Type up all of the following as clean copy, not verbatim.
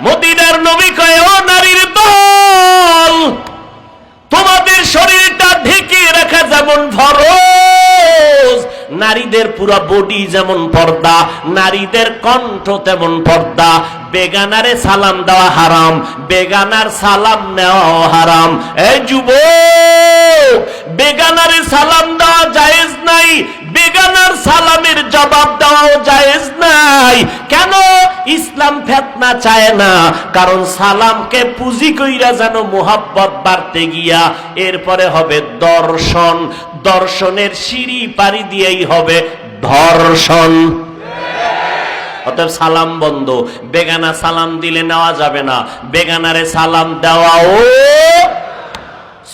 মদিনার নবী কয়, ও নারীর দল, তোমাদের শরীরটা ঢেকে রাখা যেমন ফরজ, নারীদের পুরো বডি যেমন পর্দা, নারীদের কণ্ঠ তেমন পর্দা। বেগানারে সালাম দেওয়া হারাম, বেগানার সালাম নেওয়াও হারাম। এই যুবক, বেগানারে সালাম দেওয়া জায়েজ নাই, বেগানার সালামের জবাব দেওয়াও জায়েজ নাই। কেন? ইসলাম ফিতনা চায় না, কারণ সালামকে পুঁজি কইরা যেন মোহাব্বত বাড়তে গিয়া এরপরে হবে দর্শন, দর্শনের সিঁড়ি পাড়ি দিয়েই হবে ধর্ষণ। অতএব সালাম বন্ধ, বেগানা সালাম দিলে নেওয়া যাবে না। বেগানারে সালাম দেওয়াও,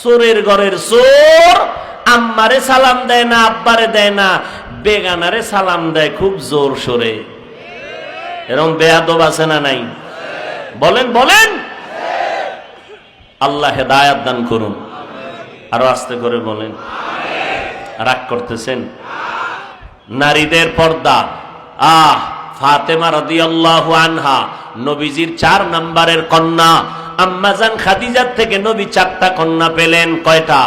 চোরের ঘরের চোর আম্মারে সালাম দেয় না, আব্বারে দেয় না, বেগানারে সালাম দেয় খুব জোর সোরে। এরকম বেয়াদব আছে না নাই? বলেন বলেন। আল্লাহ হেদায়েত দান করুন। আরো আস্তে করে বলেন। রাগ করতেছেন? নারীদের পর্দা। ফাতেমা রাদিয়াল্লাহু আনহা নবীজির 4 নম্বরের কন্যা। আম্মাজান খাদিজার থেকে নবী 4টা কন্যা পেলেন। কয়টা?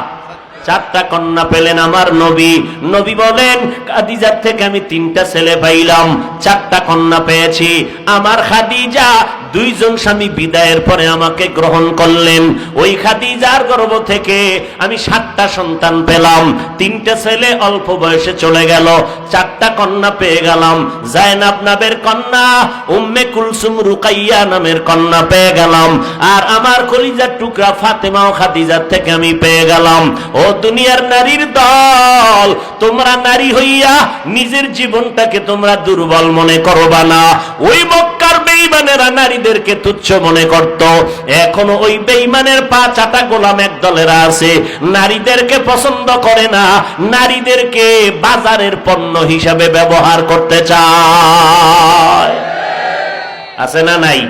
4টা কন্যা পেলেন আমার নবী। নবী বলেন, খাদিজার থেকে আমি 3টা ছেলে পাইলাম, 4টা কন্যা পেয়েছি। আমার খাদিজা 2 জন স্বামী বিদায়ের পরে আমাকে গ্রহণ করলেন। ওই খাদিজার গর্ভ থেকে আমি 7টা সন্তান পেলাম। 3টা ছেলে অল্প বয়সে চলে গেল, 4টা কন্যা পেয়ে গেলাম। জায়নাব নামের কন্যা, উম্মে কুলসুম রুকাইয়া নামের কন্যা পেয়ে গেলাম। আর আমার কলিজার টুকরা ফাতেমা ও খাদিজার থেকে আমি পেয়ে গেলাম। ও দুনিয়ার নারীর দল, তোমরা নারী হইয়া নিজের জীবনটাকে তোমরা দুর্বল মনে করবা না। ওই মক্কার বেঈমানেরা নারীদেরকে তুচ্ছ মনে করত, এখনো ওই বেঈমানের পা চাটা গোলাম এক দলেরা আছে, নারীদেরকে পছন্দ করে না, নারীদেরকে বাজারের পণ্য হিসাবে ব্যবহার করতে চায়। আছে না নাই?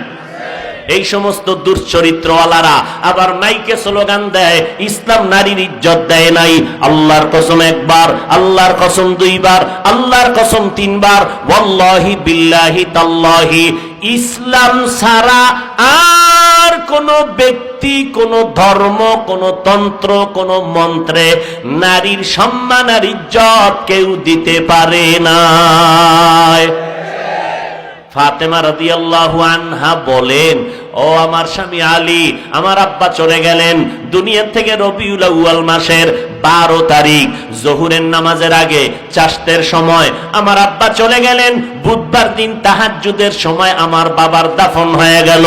এই সমস্ত দুশ্চরিত্রওয়ালারা আবার মাইকে স্লোগান দেয়, ইসলাম নারীর ইজ্জত দেয় নাই। আল্লাহর কসম একবার, আল্লাহর কসম 2 বার, আল্লাহর কসম 3 বার, ওয়াল্লাহি বিল্লাহি তাল্লাহি, ইসলাম ছাড়া আর কোন ব্যক্তি, কোন ধর্ম, কোন তন্ত্র, কোন মন্ত্রে নারীর সম্মান আর ইজ্জত কেউ দিতে পারে না। ফাতেমা রাদিয়াল্লাহু আনহা বলেন, ও আমার স্বামী আলী, আমার আব্বা চলে গেলেন দুনিয়া থেকে রবিউল আউয়াল মাসের 12 তারিখ জোহরের নামাজের আগে চাষতের সময় আমার আব্বা চলে গেলেন। বুধবার দিন তাহাজ্জুদের সময় আমার বাবার দাফন হয়ে গেল।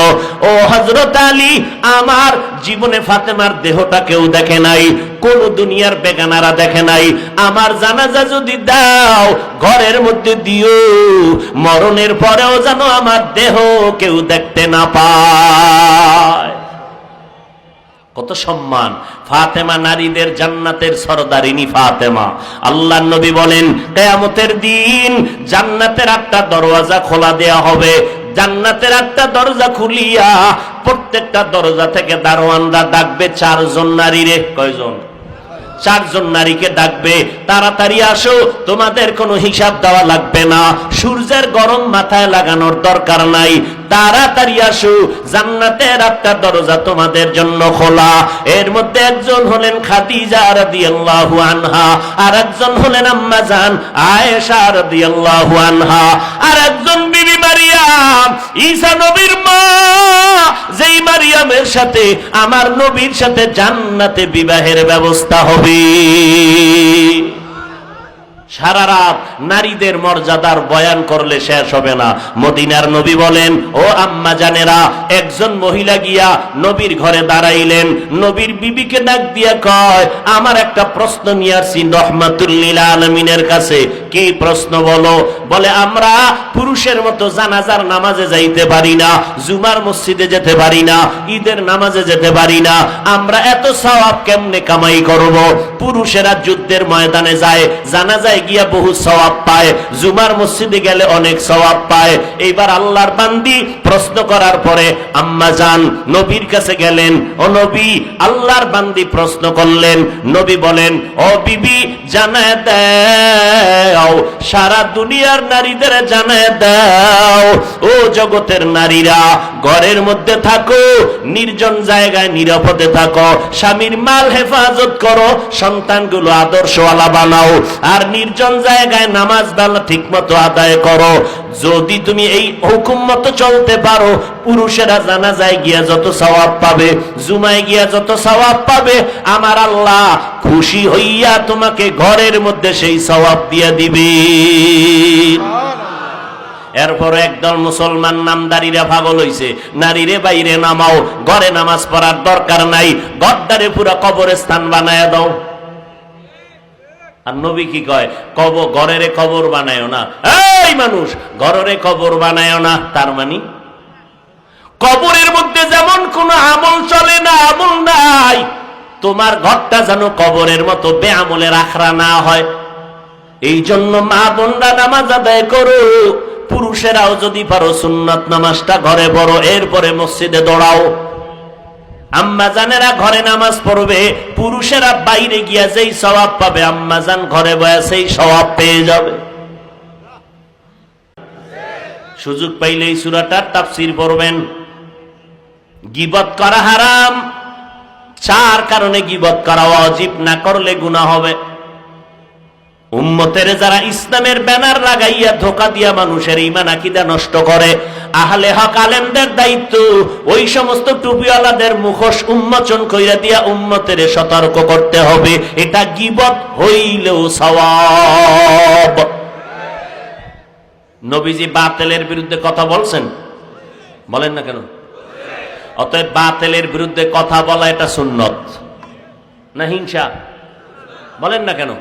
ও হযরত আলী, আমার জীবনে ফাতেমার দেহটা কেউ দেখে নাই, কোন দুনিয়ার বেগানারা দেখে নাই। আমার জানাজা যদি দাও ঘরের মধ্যে দিও, মরণের পরেও যেন আমার দেহ কেউ দেখতে না পায়। কত সম্মান! ফাতেমা নারীদের জান্নাতের সরদারিনী ফাতেমা। আল্লাহর নবী বলেন, কিয়ামতের দিন জান্নাতের 8টা দরওয়াজা খোলা দেয়া হবে। জান্নাতের 8টা দরজা খুলিয়া প্রত্যেকটা দরজা থেকে দারোয়ানরা ডাকবে 4 জন নারীরে। কয়জন? 4 জন নারীকে ডাকবে, তাড়াতাড়ি আসো, তোমাদের কোনো হিসাব দেওয়া লাগবে না, সূর্যের গরম মাথায় লাগানোর দরকার নাই, তাড়াতাড়ি আসো, জান্নাতের 8টা দরজা তোমাদের জন্য খোলা। এর মধ্যে একজন হলেন খাদিজা রাদিয়াল্লাহু আনহা, আর একজন হলেন আম্মা জান আয়েশা রাদিয়াল্লাহু আনহা, আর একজন বিবি মারিয়াম, ঈসা নবীর মা, যেই মারিয়ামের সাথে আমার নবীর সাথে জান্নাতে বিবাহের ব্যবস্থা হবে। সারা রাত নারীদের মর্যাদার বয়ান করলে শেষ হবে না। মদিনার নবী বলেন, ও আম্মা জানেরা, একজন মহিলা গিয়া নবীর ঘরে দাঁড়াইলেন। নবীর বিবিকে ডাক দিয়া কয়, আমার একটা প্রশ্ন নিয়ে আসছি রহমাতুল লিল আলামিনের কাছে। কি প্রশ্ন বলো? বলে, আমরা পুরুষের মতো জানাজার নামাজে যাইতে পারি না, জুমার মসজিদে যেতে পারি না, ঈদের নামাজে যেতে পারি না, আমরা এত সওয়াব কেমনে কামাই করব? পুরুষেরা যুদ্ধের ময়দানে যায়, জানাজায় গিয়া বহু সওয়াব পায়, জুমার মসজিদে গেলে অনেক সওয়াব পায়। এইবার আল্লাহর বান্দি প্রশ্ন করার পরে আম্মা জান নবীর কাছে গেলেন। ও নবী, আল্লাহর বান্দি প্রশ্ন করলেন। নবী বলেন, ও বিবি, জানায় দাও, সারা দুনিয়ার নারীদের জানায় দাও, ও জগতের নারীরা, ঘরের মধ্যে থাকো, নির্জন জায়গায় নিরাপদে থাকো, স্বামীর মাল হেফাজত করো, সন্তানগুলো আদর্শওয়ালা বানাও, আর নির্জন জায়গায় নামাজ বেলা ঠিক মতো আদায় করো। যদি তুমি এই হুকুম মতো চলতে পারো, পুরুষেরা জানাজায় গিয়া যত সওয়াব পাবে, জুমায় গিয়া যত সওয়াব পাবে, আমার আল্লাহ খুশি হইয়া তোমাকে ঘরের মধ্যে সেই সওয়াব দিয়া দিবে। এরপর একদল মুসলমান নামদারিরা পাগল হইছে, নারীরে বাইরে নামাও, ঘরে নামাজ পড়ার দরকার নাই, গদ্দারে পুরা কবরস্থান বানায়া দাও। আর নবী কি কয়? ঘরের কবর বানায়ও না। এই মানুষ, ঘরের কবর বানায়ও না, তার মানে কবরের মধ্যে যেমন কোন আমল চলে না, আমল নাই, তোমার ঘরটা যেন কবরের মতো বেআমলের আখড়া না হয়। এই জন্য মা বোনরা নামাজ আদায় করো, পুরুষেরাও যদি পারো সুন্নাত নামাজটা ঘরে পড়ো, এরপরে মসজিদে দৌড়াও। আম্মা জানেরা ঘরে নামাজ পড়বে, পুরুষেরা বাইরে গিয়া যেই সওয়াব পাবে, আম্মা জান ঘরে বয়া সেই সওয়াব পেয়ে যাবে। সুযোগ পাইলেই সূরাটার তাফসীর পড়বেন। গীবত করা হারাম, 4 কারণে গীবত করা ওয়াজিব, না করলে গুনাহ হবে। উম্মতের যারা ইসলামের ব্যানার লাগাইয়া ধোঁকা দিয়া মানুষের ঈমান আকীদা নষ্ট করে, আহলে হক আলেমদের দায়িত্ব ওই সমস্ত টুপিওয়ালাদের মুখোশ উন্মোচন কইরা দিয়া উম্মতের সতর্ক করতে হবে, এটা গীবত হইলেও সওয়াব। নবীজি বাতিলের বিরুদ্ধে কথা বলছেন, বলেন না কেন? অতএব বাতিলের বিরুদ্ধে কথা বলা এটা সুন্নত না হিংসা? বলেন না কেন?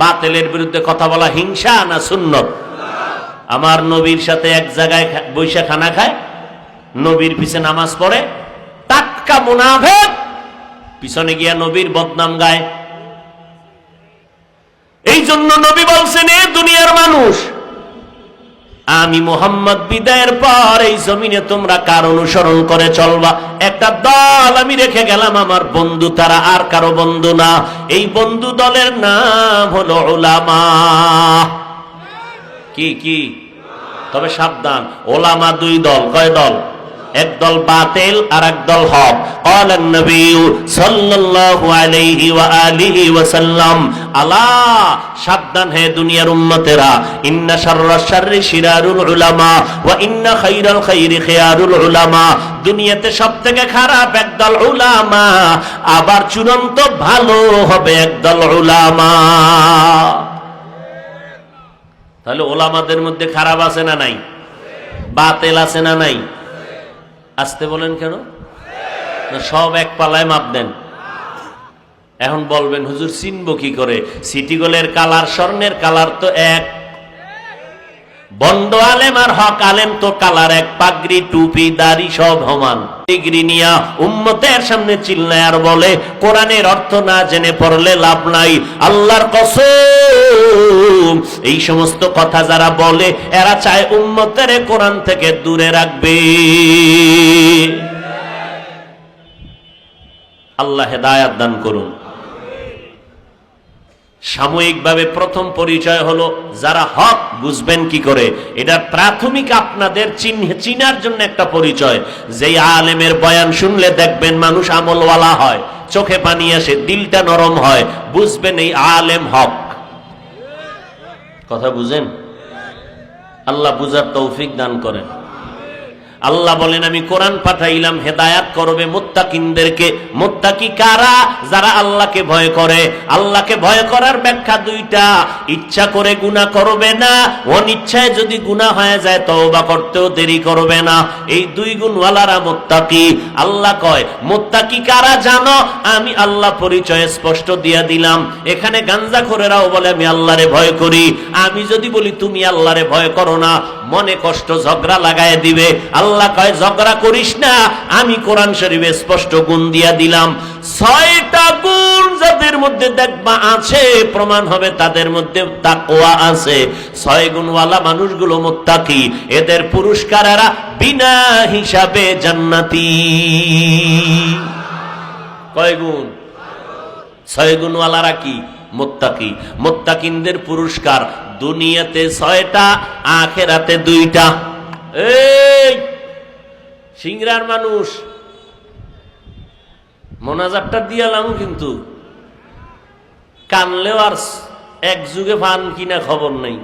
বাতিলের বিরুদ্ধে কথা বলা হিংসা না সুন্নত? আমার নবীর সাথে এক জায়গায় বৈশা খানা খায়, নবীর পিছে নামাজ পড়ে, টাটকা মুনাফিক পিছনে গিয়া নবীর বদনাম গায়। এই জন্য নবী বলছেন, এ দুনিয়ার মানুষ, আমি মুহাম্মদ বিদায়ের পর এই জমিনে তোমরা কার অনুসরণ করে চলবা? একটা দল আমি রেখে গেলাম, আমার বন্ধু, তারা আর কারো বন্ধু না। এই বন্ধু দলের নাম হলো উলামা। কি? তবে সাবধান, ওলামা 2 দল। কয় দল? এক দল বাতিল আর এক দল হক। ক্বালান নবী সাল্লাল্লাহু আলাইহি ওয়া আলিহি ওয়া সাল্লাম, আলা, সাবধান হে দুনিয়ার উম্মতেরা, ইন্না শাররাশ শাররি শিরারুল উলামা ওয়া ইন্না খায়রাল খায়রি খিয়ারুল উলামা। দুনিয়াতে সবথেকে খারাপ একদল উলামা, আবার চূড়ান্ত ভালো হবে একদল উলামা। তাহলে ওলামাদের মধ্যে খারাপ আছে না নাই? বাতিল আছে না নাই? আসতে বলেন কেন? না সব এক পালায় মাপ দেন? এখন বলবেন, হুজুর চিনবো কি করে? সিটি গোলের কালার স্বর্ণের কালার তো এক। বন্ড আলেম আর হক আলেম তো কালার এক, পাগড়ি টুপি দাড়ি সব সমান। ডিগ্রি নিয়া উম্মতের সামনে চিল্লায় আর বলে কোরআনের অর্থ না জেনে পড়লে লাভ নাই। আল্লাহর কসম, এই সমস্ত কথা যারা বলে এরা চায় উম্মতের কোরআন থেকে দূরে রাখবে। আল্লাহ হেদায়াত দান করুন। সাময়িকভাবে প্রথম পরিচয় হলো, যারা হক বুঝবেন কি করে, এটা প্রাথমিক আপনাদের চিনার জন্য একটা পরিচয়। যেই আলেমের বয়ান শুনলে দেখবেন মানুষ আমলওয়ালা হয়, চোখে পানি আসে, দিলটা নরম হয়, বুঝবেন এই আলেম হক। কথা বুঝেন? আল্লাহ বুঝার তৌফিক দান করেন। আল্লাহ বলেন, আমি কোরআন পাঠাইলাম হেদায়াত করবে মুত্তাকিনদেরকে। মুত্তাকি কারা? যারা আল্লাহকে ভয় করে। আল্লাহকে ভয় করার ব্যাখ্যা 2টা। ইচ্ছা করে গুনাহ করবে না, অনিচ্ছায় যদি গুনাহ হয়ে যায় তওবা করতেও দেরি করবে না। এই 2 গুণওয়ালারা মুত্তাকি। আল্লাহ কয় মুত্তাকি কারা জানো? আমি আল্লাহ পরিচয় স্পষ্ট দিয়া দিলাম। এখানে গাঞ্জাখোরেরাও বলে আমি আল্লাহরে ভয় করি। আমি যদি বলি তুমি আল্লাহরে ভয় করো না, মনে কষ্ট ঝগড়া লাগায় দিবে। আল্লাহ কয় ঝগড়া করিস না, আমি কোরআন শরীফে স্পষ্ট গুণ দিয়া দিলাম। 6টা গুণ যাদের মধ্যে দেখবা আছে, প্রমাণ হবে তাদের মধ্যে তাকওয়া আছে। 6 গুণওয়ালা মানুষগুলো মুত্তাকি, এদের পুরস্কার এরা বিনা হিসাবে জান্নাতি। কয় গুণ? 6 গুণওয়ালারা কি? মুত্তাকি। মুত্তাকিনদের পুরস্কার দুনিয়াতে 6টা, আখিরাতে 2টা। এই সিংরার মানুষ মোনাজাতটা দিয়ালাম, কিন্তু কানলেও আর এক যুগে পান কিনা খবর নেই।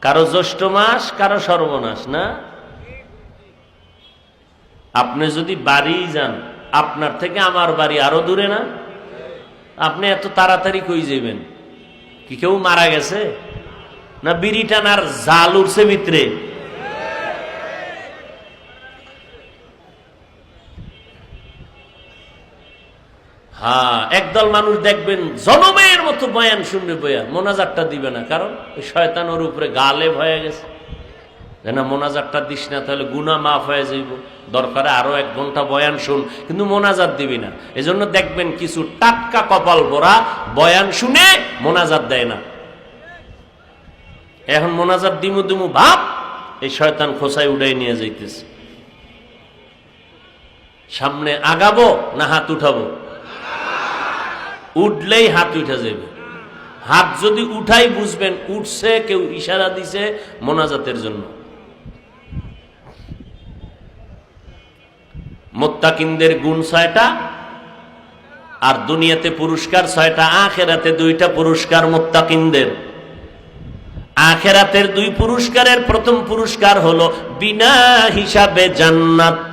কারো জ্যৈষ্ঠ মাস, কারো সর্বনাশ। না, আপনি যদি বাড়ি যান, আপনার থেকে আমার বাড়ি আরো দূরে না? আপনি এত তাড়াতাড়ি কই যাবেন? কি কেউ মারা গেছে না বিড়ি টানার জাল উঠছে ভিতরে? হ্যাঁ, একদল মানুষ দেখবেন জনমের মতো বয়ান শুনবে, বয়ান মোনাজাতটা দিবে না, কারণ শয়তান ওর উপরে গালেব হয়ে গেছে। না, মোনাজাতটা দিস না, তাহলে গুনাহ মাফ হয়ে যাইব, দরকারে আরো 1 ঘন্টা বয়ান শুন, কিন্তু মোনাজাত দিবি না। এজন্য দেখবেন কিছু টাটকা কপাল ভরা বয়ান শুনে মোনাজাত দেয় না। এখন মোনাজাত দিমু দিমু ভাব, এই শয়তান খোসায় উড়াই নিয়ে যাইতেছে। সামনে আগাবো না হাত উঠাবো? উঠলেই হাত উঠে যাবে। হাত যদি উঠাই বুঝবেন উঠছে, কেউ ইশারা দিছে মোনাজাতের জন্য। মুত্তাকিনদের গুণ 6টা, আর দুনিয়াতে পুরস্কার 6টা, আখিরাতে 2টা পুরস্কার মুত্তাকিনদের। আখিরাতের 2 পুরস্কারের প্রথম পুরস্কার হলো বিনা হিসাবে জান্নাত।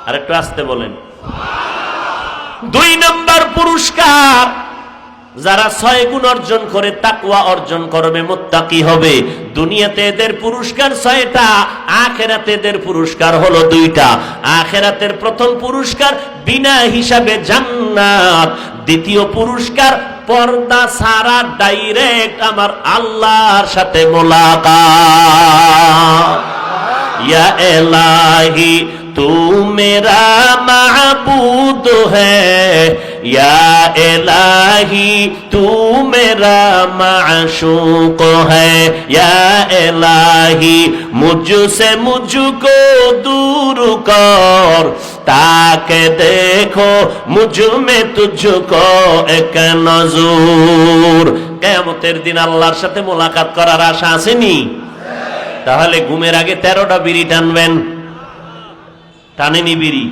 আর একটু আস্তে বলেন। 2 নম্বর পুরস্কার, যারা 6 গুণ অর্জন করে তাকওয়া অর্জন করবে, মুত্তাকি হবে, দুনিয়াতে এদের পুরস্কার 6টা, আখিরাতে এদের পুরস্কার হলো 2টা। আখিরাতের প্রথম পুরস্কার বিনা হিসাবে জান্নাত, দ্বিতীয় পুরস্কার পর্দা ছাড়া ডাইরেক্ট আমার আল্লাহর সাথে মোলাকাত। ইয়া ইলাহি तू मेरा महबूद है, या इलाही तू मेरा माशूक है, या इलाही मुझसे मुझको दूर कर, ताके देखो मुझ में तुझको एक नजूर। কিয়ামতের দিন আল্লাহর সাথে মোলাকাত করার আশা আসেনি? তাহলে ঘুমের আগে 13টা বিড়ি টানবেন। টানেনি বিড়ি?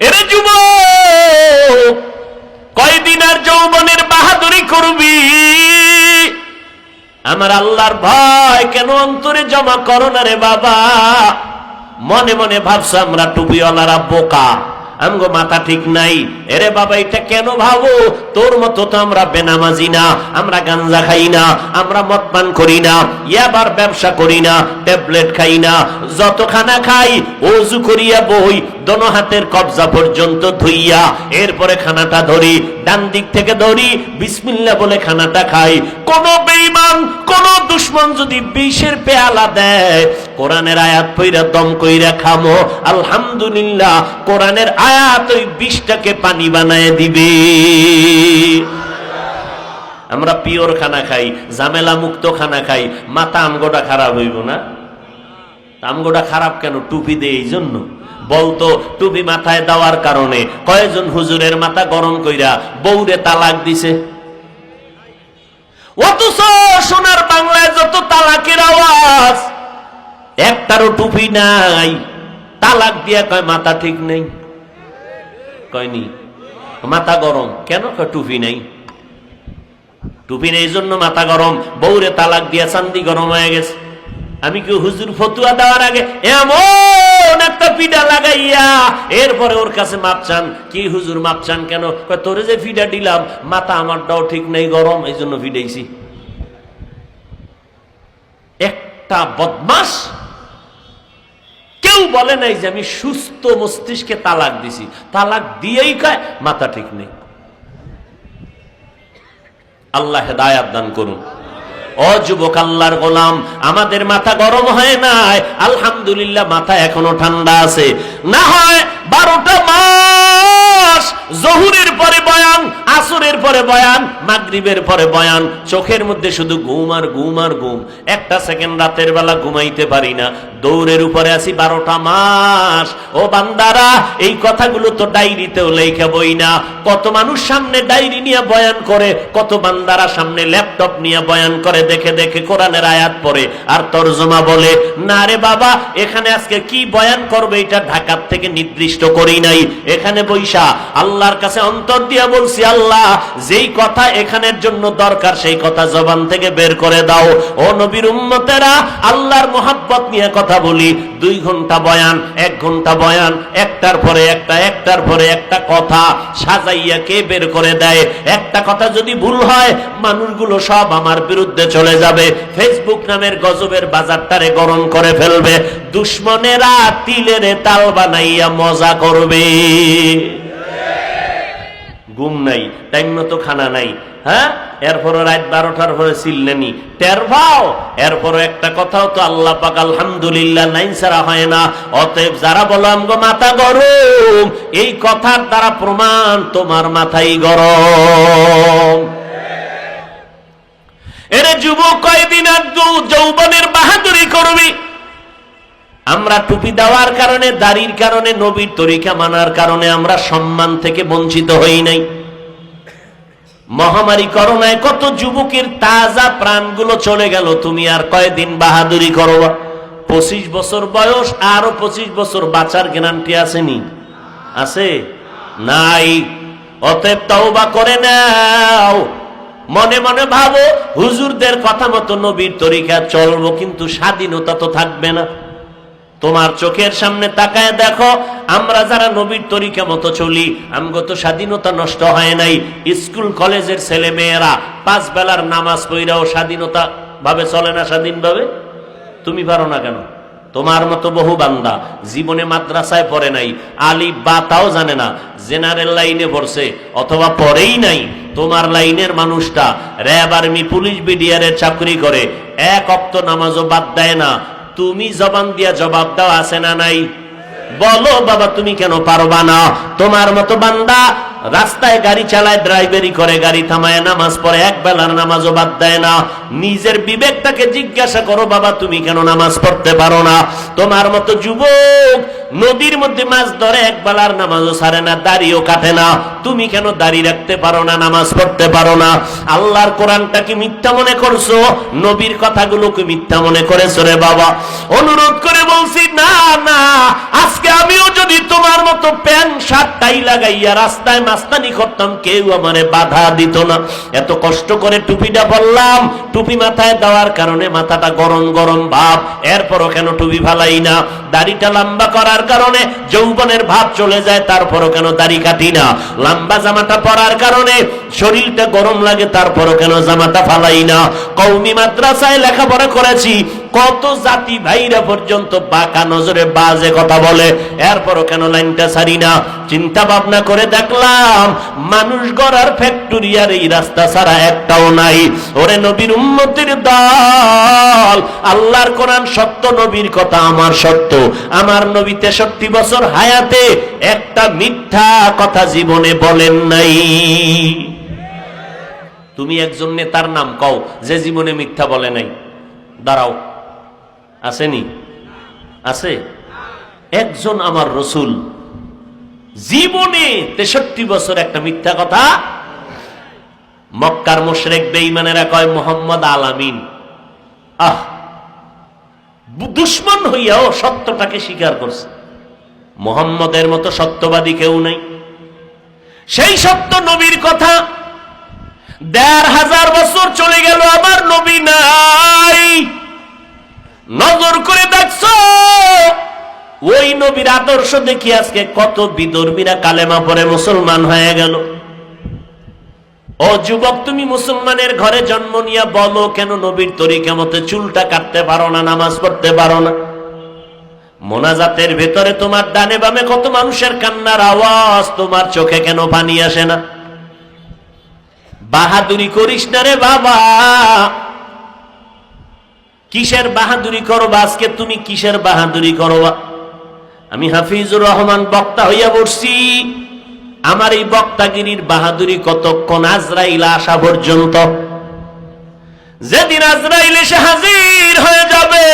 এরে যুবক, কয়দিন আর যৌবনের বাহাদুরি করবি? আমার আল্লাহর ভয় কেন অন্তরে জমা করো না রে বাবা? মনে মনে ভাবছো আমরা টুপিওয়ালারা বোকা, আমগো মাথা ঠিক নাই। এরে বাবা, এটা কেন ভাবো? তোর মতো তো আমরা বেনামাজি না, আমরা গাঞ্জা খাই না, আমরা মদ পান করি না, ইয়াবার ব্যবসা করি না, ট্যাবলেট খাই না। যত খানা খাই ওযু করিয়া বই, দোনো হাতের কবজা পর্যন্ত ধুইয়া এরপরে খানাটা ধরি, ডান দিক থেকে ধরি, বিসমিল্লাহ বলে খানাটা খাই। কোন বেঈমান, কোন দুশমন যদি 20-এর পেয়ালা দেয়, কোরআনের আয়াত পইরা দম কইরা খামো, আলহামদুলিল্লাহ, কোরআনের আয়াত ওই 20টাকে পানি বানায় দিবে। আমরা পিওর খানা খাই, ঝামেলা মুক্ত খানা খাই, মাথা আমগোটা খারাপ হইব না? আমগোটা খারাপ কেন? টুপি দেয় এই জন্য। বলতো টুপি মাথায় দেওয়ার কারণে কয়জন হুজুরের মাথা গরম কইরা বউরে তালাক দিছে। অথচ সোনার বাংলায় যত তালাকের আওয়াজ, একটারও টুপি নাই। তালাক দিয়া কয় মাথা ঠিক নেই। কয়নি মাথা গরম কেন? টুপি নাই। টুপি নেই জন্য মাথা গরম। বউরে তালাক দিয়া চান্দি গরম হয়ে গেছে। আমি কি হুজুর ফতুয়া দেওয়ার আগে এমন একটা পিঠা লাগাইয়া এরপরে ওর কাছে মাপ চান? কি হুজুর মাপ চান কেন? তোরে যে ফিডা দিলাম মাথা আমারটাও ঠিক নেই, গরম, এই জন্য ফিডাইছি। একটা বদমাস কেউ বলে নাই যে আমি সুস্থ মস্তিষ্কে তালাক দিছি। তালাক দিয়েই কয় মাথা ঠিক নেই। আল্লাহ হেদায়াত দান করুন। ও যুবক, আল্লাহর গোলাম, আমাদের মাথা গরম হয় নাই, আলহামদুলিল্লাহ, মাথা এখনো ঠান্ডা আছে। না হয় 12টা মাস মাস, জহুরের পরে বয়ান, আসরের পরে বয়ান, মাগরিবের পরে বয়ান, চোখের মধ্যে শুধু ঘুম আর ঘুম আর ঘুম, একটা সেকেন্ড রাতের বেলা ঘুমাইতে পারি না, দৌড়ের উপরে আছি 12টা মাস। ও বান্দারা, এই কথাগুলো তো ডায়েরিতেও লেখা বই না। কত মানুষ সামনে ডায়েরি নিয়ে বয়ান করে, কত বান্দারা সামনে ল্যাপটপ নিয়ে বয়ান করে, দেখে দেখে কোরআনের আয়াত পড়ে আর তরজমা বলে। না রে বাবা, এখানে আজকে কি বয়ান করবে এটা ঢাকার থেকে নির্দিষ্ট করি নাই। এখানে বৈশা আল্লাহর কাছে অন্তর দিয়ে বলছি, আল্লাহ যেই কথা এখানের জন্য দরকার সেই কথা জবান থেকে বের করে দাও। ও নবীর উম্মতেরা, আল্লাহর মোহাব্বত নিয়ে কথা বলি। 2 ঘন্টা বয়ান, 1 ঘন্টা বয়ান, একটার পরে একটা, একটার পরে একটা কথা সাজাইয়া কে বের করে দেয়? একটা কথা যদি ভুল হয়, মানুষগুলো সব আমার বিরুদ্ধে চলে যাবে, ফেসবুক নামের গজবের বাজারটারে গরম করে ফেলবে, দুশ্মনেরা তিলের তাল বানাইয়া মজা করবে। ঘুম নাই, টাইম মতো খানা নাই, হ্যাঁ, এরপর রাত 12টার পরে চিল্লেনি টের পাও। এরপর একটা কথাও তো আল্লাহ পাক আলহামদুলিল্লাহ নাই ছাড়া হয় না। অতএব যারা বলো আমগো মাথা গরম, এই কথার দ্বারা প্রমাণ তোমার মাথাই গরম। এরে যুবক, কয়দিন আর যৌবনের বাহাদুরি করবি? আমরা টুপি দেওয়ার কারণে, দাড়ির কারণে, নবীর তরিকা মানার কারণে আমরা সম্মান থেকে বঞ্চিত হই নাই। মহামারী করোনায় কত যুবকের তাজা প্রাণগুলো চলে গেল, তুমি আর কয়দিন বাহাদুরি করবা? 25 বছর বয়স, আরো 25 বছর বাঁচার গ্যারান্টি আসেনি? আছে? নাই। অতএব তওবা করে নাও। মনে মনে ভাবো, হুজুরদের কথা মতো নবীর তরিকা চলবো, কিন্তু স্বাধীনতা তো থাকবে না। তোমার চোখের সামনে তাকায় দেখো, আমরা যারা নবীর তরিকা মতো চলি, আমগো তো স্বাধীনতা নষ্ট হয় নাই। স্কুল কলেজের ছেলে মেয়েরা 5 বেলার নামাজ পড়াও স্বাধীনতা ভাবে চলে না। স্বাধীনভাবে তুমি পারো না কেন? তোমার মতো বহু বান্দা জীবনে মাদ্রাসায় পড়ে নাই, আলিফ বা তাও জানে না, জেনারেল লাইনে পড়ছে অথবা পড়েই নাই। তোমার লাইনের মানুষটা র্যাব, আর্মি, পুলিশ, বিডিআরের চাকরি করে, 1 ওয়াক্ত নামাজও বাদ দেয় না। তুমি জবান দিয়া জবাব দাও, আছে না নাই? বলো বাবা, তুমি কেন পারবা না? তোমার মতো বান্দা রাস্তায় গাড়ি চালায়, ড্রাইভারি করে, গাড়ি থামায়, নামাজ পড়ে, 1 বেলার নামাজও বাদ দেয় না। নিজের বিবেকটাকে জিজ্ঞাসা করো, বাবা তুমি কেন নামাজ পড়তে পারো না? তোমার মতো যুবক নদীর মধ্যে মাছ ধরে, 1 বেলার নামাজও ছাড়ে না, দাড়িও কাটে না, তুমি কেন দাড়ি রাখতে পারো না, নামাজ পড়তে পারো না? আল্লাহর কোরআনটা কি মিথ্যা মনে করছো? নবীর কথাগুলো কি মিথ্যা মনে করেছো রে বাবা? অনুরোধ করে বলছি, না না, আজকে আমিও যদি তোমার মতো প্যান্ট শার্ট টাই লাগাইয়া রাস্তায় মাস্তানি করতাম, কেউ আমারে বাধা দিত না। এত কষ্ট করে টুপিটা পরলাম, টুপি মাথায় দেওয়ার কারণে মাথাটা গরম গরম ভাব, এরপরও কেন টুপি ফালাই না? দাড়িটা লম্বা করার কারণে যৌবনের ভাব চলে যায়, তারপরও কেন দাড়ি কাটি না? লম্বা জামাটা পরার কারণে শরীরটা গরম লাগে, তারপরও কেন জামাটা ফালাই না? কওমি মাদ্রাসায় লেখাপড়া করেছি, কত জাতি ভাইরা পর্যন্ত বাঁকা নজরে বাজে কথা বলে, এরপরও কেন লাইনটা ছাড়ি না? চিন্তা ভাবনা করে দেখলাম, মানুষ গড়ার ফ্যাক্টরি আর এই রাস্তা ছাড়া একটাও নাই। ওরে নবীর উম্মতের দল, আল্লাহর কোরআন সত্য, নবীর কথা আমার সত্য। আমার নবী 63 বছর হায়াতে একটা মিথ্যা কথা জীবনে বলেন নাই। তুমি একজন নেতার নাম কও যে জীবনে মিথ্যা বলে নাই? দাঁড়াও, আসেনি? আছে? একজন আমার রসুল জীবনে 63 বছর একটা মিথ্যা কথা। মক্কার মুশরিক বেঈমানেরা কয় মোহাম্মদ আলামিন। আহ, দুশ্মন হইয়াও সত্যটাকে স্বীকার করছে। মোহাম্মদের মতো সত্যবাদী কেউ নাই। সেই সত্য নবীর কথা 1500 বছর চলে গেল, আমার নবী নাই। নজর করে দেখছো, ওই নবীর আদর্শ দেখি আজকে কত বিধর্মীরা কালেমা পড়ে মুসলমান হয়ে গেল। ও যুবক, তুমি মুসলমানের ঘরে জন্ম নিয়ে বলো, কেন নবীর তরিকা মতে চুলটা কাটতে পারো না, নামাজ পড়তে পারো না? মোনাজাতের ভেতরে তোমার ডানে বামে কত মানুষের কান্নার আওয়াজ, তোমার চোখে কেন পানি আসে না? বাহাদুরি করিস না রে বাবা। কিসের বাহাদুরি করবা আজকে তুমি? কিসের বাহাদুরি করবা? আমি হাফিজুর রহমান বক্তা হইয়া বসছি, আমার এই বক্তাগিরির বাহাদুরি কতক্ষণ? আজরাইল আসা পর্যন্ত। যেদিন আজরাইল এসে হাজির হয়ে যাবে,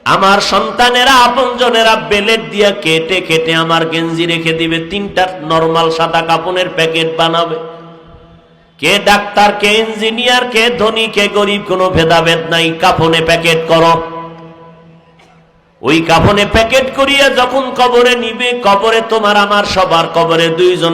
আমার সন্তানেরা আপনজনেরা বেলেট দিয়া কেটে কেটে আমার গেঞ্জি রেখে দিবে, 3টা নরমাল সাদা কাপড়ের প্যাকেট বানাবে। কে ডাক্তার, কে ইঞ্জিনিয়ার, কে ধনী, কে গরিব, কোনো ভেদাভেদ নাই, কাফনে প্যাকেট করো। ওই কাফনে প্যাকেট করিয়া যখন কবরে নিবে, কবরে তোমার আমার সবার কবরে 2 জন